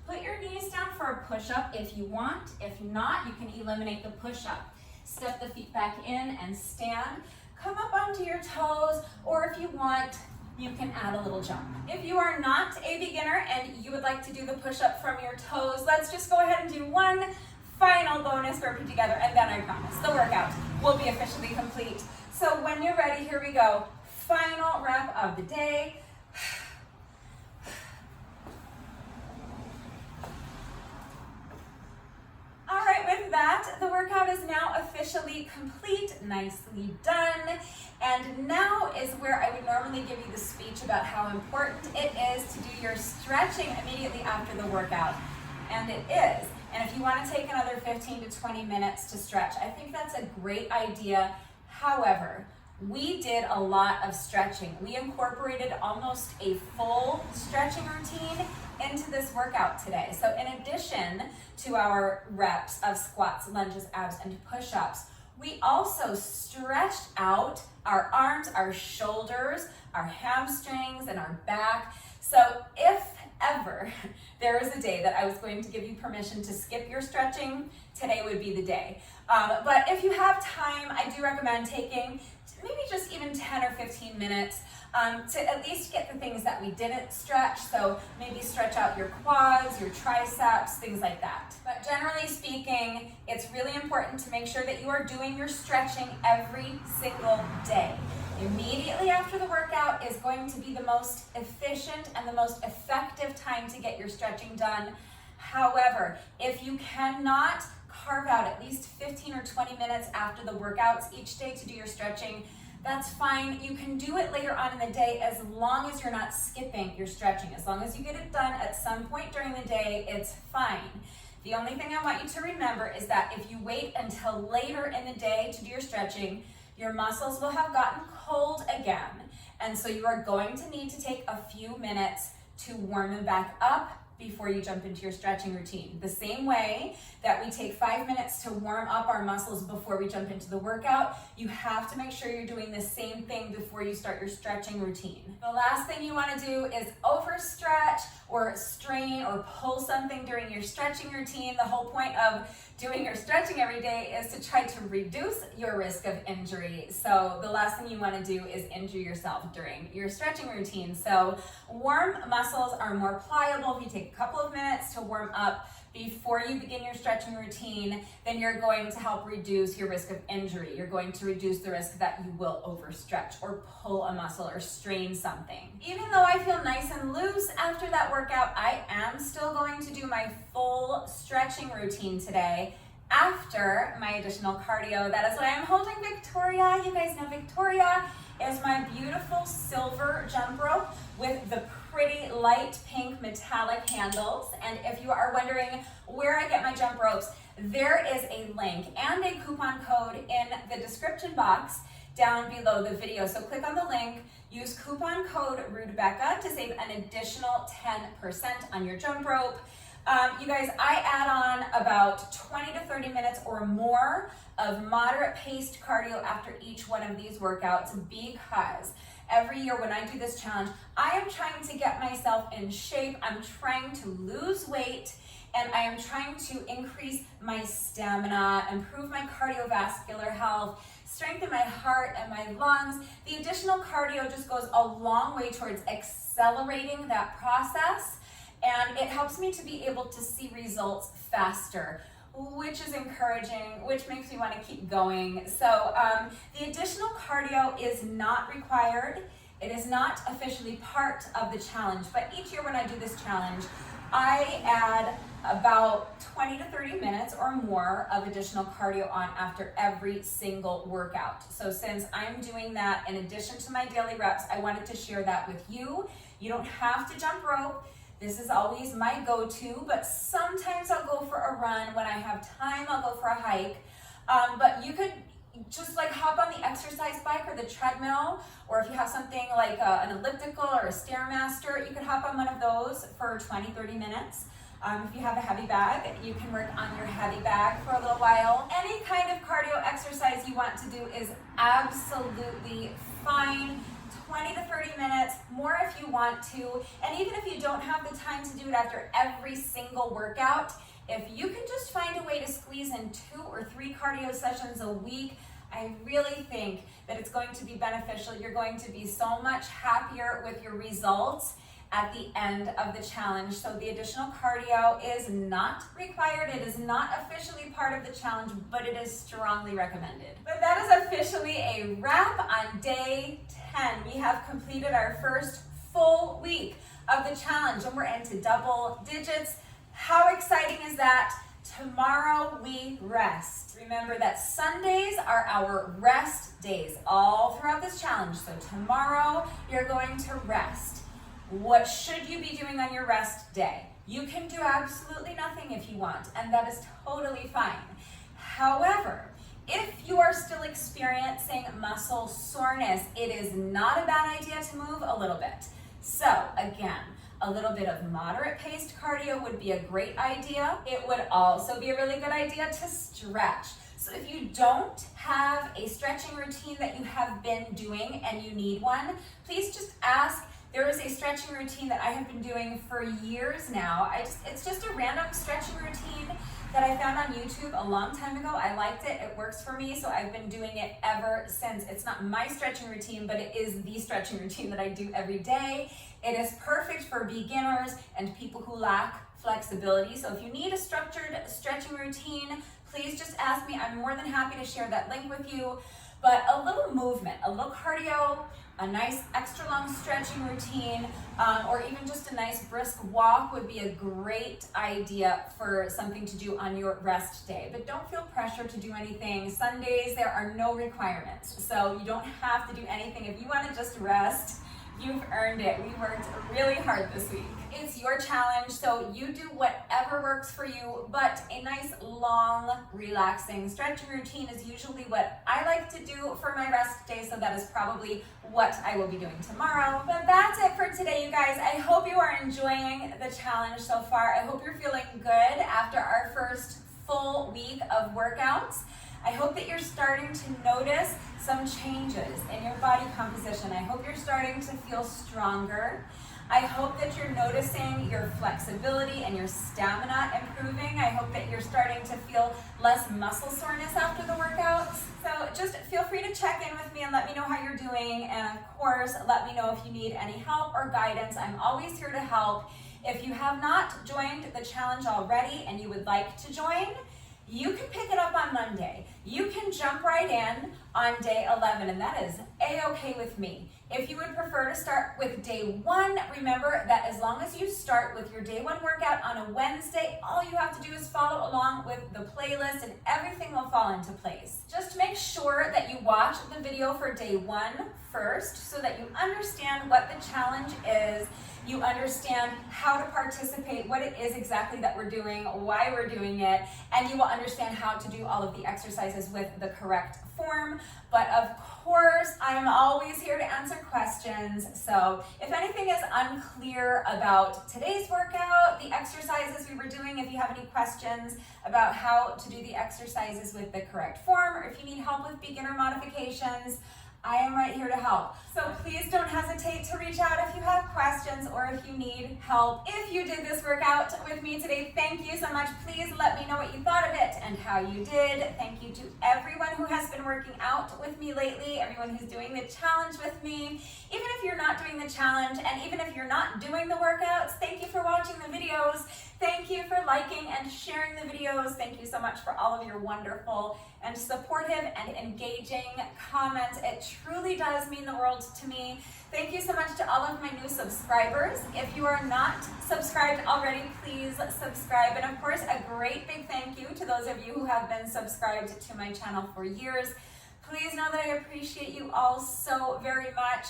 Speaker 1: Put your knees down for a push-up if you want. If not, you can eliminate the push-up. Step the feet back in and stand. Come up onto your toes, or if you want, you can add a little jump. If you are not a beginner and you would like to do the push-up from your toes, let's just go ahead and do one final bonus burpee together, and then I promise the workout will be officially complete. So when you're ready, here we go. Final rep of the day. All right, with that, the workout is now officially complete, nicely done. And now is where I would normally give you the speech about how important it is to do your stretching immediately after the workout. And it is. And if you want to take another 15 to 20 minutes to stretch, I think that's a great idea. However, we did a lot of stretching. We incorporated almost a full stretching routine into this workout today. So in addition to our reps of squats, lunges, abs, and push-ups, we also stretched out our arms, our shoulders, our hamstrings, and our back. So if ever there was a day that I was going to give you permission to skip your stretching, today would be the day. But if you have time, I do recommend taking maybe just even 10 or 15 minutes to at least get the things that we didn't stretch. So maybe stretch out your quads, your triceps, things like that. But generally speaking, it's really important to make sure that you are doing your stretching every single day. Immediately after the workout is going to be the most efficient and the most effective time to get your stretching done. However, if you cannot carve out at least 15 or 20 minutes after the workouts each day to do your stretching, that's fine. You can do it later on in the day as long as you're not skipping your stretching. As long as you get it done at some point during the day, it's fine. The only thing I want you to remember is that if you wait until later in the day to do your stretching, your muscles will have gotten cold again. And so you are going to need to take a few minutes to warm them back up before you jump into your stretching routine. The same way that we take 5 minutes to warm up our muscles before we jump into the workout, you have to make sure you're doing the same thing before you start your stretching routine. The last thing you want to do is overstretch or strain or pull something during your stretching routine. The whole point of doing your stretching every day is to try to reduce your risk of injury. So the last thing you want to do is injure yourself during your stretching routine. So warm muscles are more pliable. If you take a couple of minutes to warm up before you begin your stretching routine, then you're going to help reduce your risk of injury. You're going to reduce the risk that you will overstretch or pull a muscle or strain something. Even though I feel nice and loose after that workout, I am still going to do my full stretching routine today after my additional cardio. That is why I'm holding Victoria. You guys know Victoria is my beautiful silver jump rope with the pretty light pink metallic handles. And if you are wondering where I get my jump ropes, there is a link and a coupon code in the description box down below the video. So click on the link, use coupon code RUDEBECCA to save an additional 10% on your jump rope. You guys, I add on about 20 to 30 minutes or more of moderate paced cardio after each one of these workouts because every year when I do this challenge, I am trying to get myself in shape. I'm trying to lose weight and I am trying to increase my stamina, improve my cardiovascular health, strengthen my heart and my lungs. The additional cardio just goes a long way towards accelerating that process, and it helps me to be able to see results faster, which is encouraging, which makes me want to keep going. So the additional cardio is not required. It is not officially part of the challenge, but each year when I do this challenge, I add about 20 to 30 minutes or more of additional cardio on after every single workout. So since I'm doing that in addition to my daily reps, I wanted to share that with you. You don't have to jump rope. This is always my go-to, but sometimes I'll go for a run. When I have time, I'll go for a hike. But you could just like hop on the exercise bike or the treadmill, or if you have something like an elliptical or a Stairmaster, you could hop on one of those for 20, 30 minutes. If you have a heavy bag, you can work on your heavy bag for a little while. Any kind of cardio exercise you want to do is absolutely fine. 20 to 30 minutes, more if you want to. And even if you don't have the time to do it after every single workout, if you can just find a way to squeeze in 2 or 3 cardio sessions a week, I really think that it's going to be beneficial. You're going to be so much happier with your results at the end of the challenge. So the additional cardio is not required. It is not officially part of the challenge, but it is strongly recommended. But that is officially a wrap on day 10. We have completed our first full week of the challenge and we're into double digits. How exciting is that? Tomorrow we rest. Remember that Sundays are our rest days all throughout this challenge. So tomorrow you're going to rest. What should you be doing on your rest day? You can do absolutely nothing if you want, and that is totally fine. However, if you are still experiencing muscle soreness, it is not a bad idea to move a little bit. So again, a little bit of moderate paced cardio would be a great idea. It would also be a really good idea to stretch. So if you don't have a stretching routine that you have been doing and you need one, please just ask. There is a stretching routine that I have been doing for years now. It's just a random stretching routine that I found on YouTube a long time ago. I liked it, it works for me, so I've been doing it ever since. It's not my stretching routine, but it is the stretching routine that I do every day. It is perfect for beginners and people who lack flexibility. So if you need a structured stretching routine, please just ask me. I'm more than happy to share that link with you. But a little movement, a little cardio, a nice extra long stretching routine, or even just a nice brisk walk would be a great idea for something to do on your rest day. But don't feel pressure to do anything. Sundays, there are no requirements, so you don't have to do anything. If you want to just rest, you've earned it. We worked really hard this week. It's your challenge, so you do whatever works for you, but a nice, long, relaxing stretching routine is usually what I like to do for my rest day, so that is probably what I will be doing tomorrow. But that's it for today, you guys. I hope you are enjoying the challenge so far. I hope you're feeling good after our first full week of workouts. I hope that you're starting to notice some changes in your body composition. I hope you're starting to feel stronger. I hope that you're noticing your flexibility and your stamina improving. I hope that you're starting to feel less muscle soreness after the workouts. So just feel free to check in with me and let me know how you're doing. And of course, let me know if you need any help or guidance. I'm always here to help. If you have not joined the challenge already and you would like to join, you can pick it up on Monday. You can jump right in on day 11, and that is a-okay with me. If you would prefer to start with day 1, remember that as long as you start with your day 1 workout on a Wednesday, all you have to do is follow along with the playlist and everything will fall into place. Just make sure that you watch the video for day 1 first so that you understand what the challenge is. You understand how to participate, what it is exactly that we're doing, why we're doing it, and you will understand how to do all of the exercises with the correct form. But of course, I'm always here to answer questions. So if anything is unclear about today's workout, the exercises we were doing, if you have any questions about how to do the exercises with the correct form, or if you need help with beginner modifications, I am right here to help. So please don't hesitate to reach out if you have questions or if you need help. If you did this workout with me today, thank you so much. Please let me know what you thought of it and how you did. Thank you to everyone who has been working out with me lately, everyone who's doing the challenge with me. Even if you're not doing the challenge and even if you're not doing the workouts, thank you for watching the videos. Thank you for liking and sharing the videos. Thank you so much for all of your wonderful and supportive and engaging comments. It truly does mean the world to me. Thank you so much to all of my new subscribers. If you are not subscribed already, please subscribe. And of course, a great big thank you to those of you who have been subscribed to my channel for years. Please know that I appreciate you all so very much.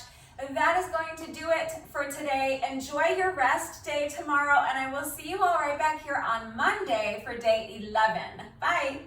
Speaker 1: That is going to do it for today. Enjoy your rest day tomorrow, and I will see you all right back here on Monday for day 11. Bye.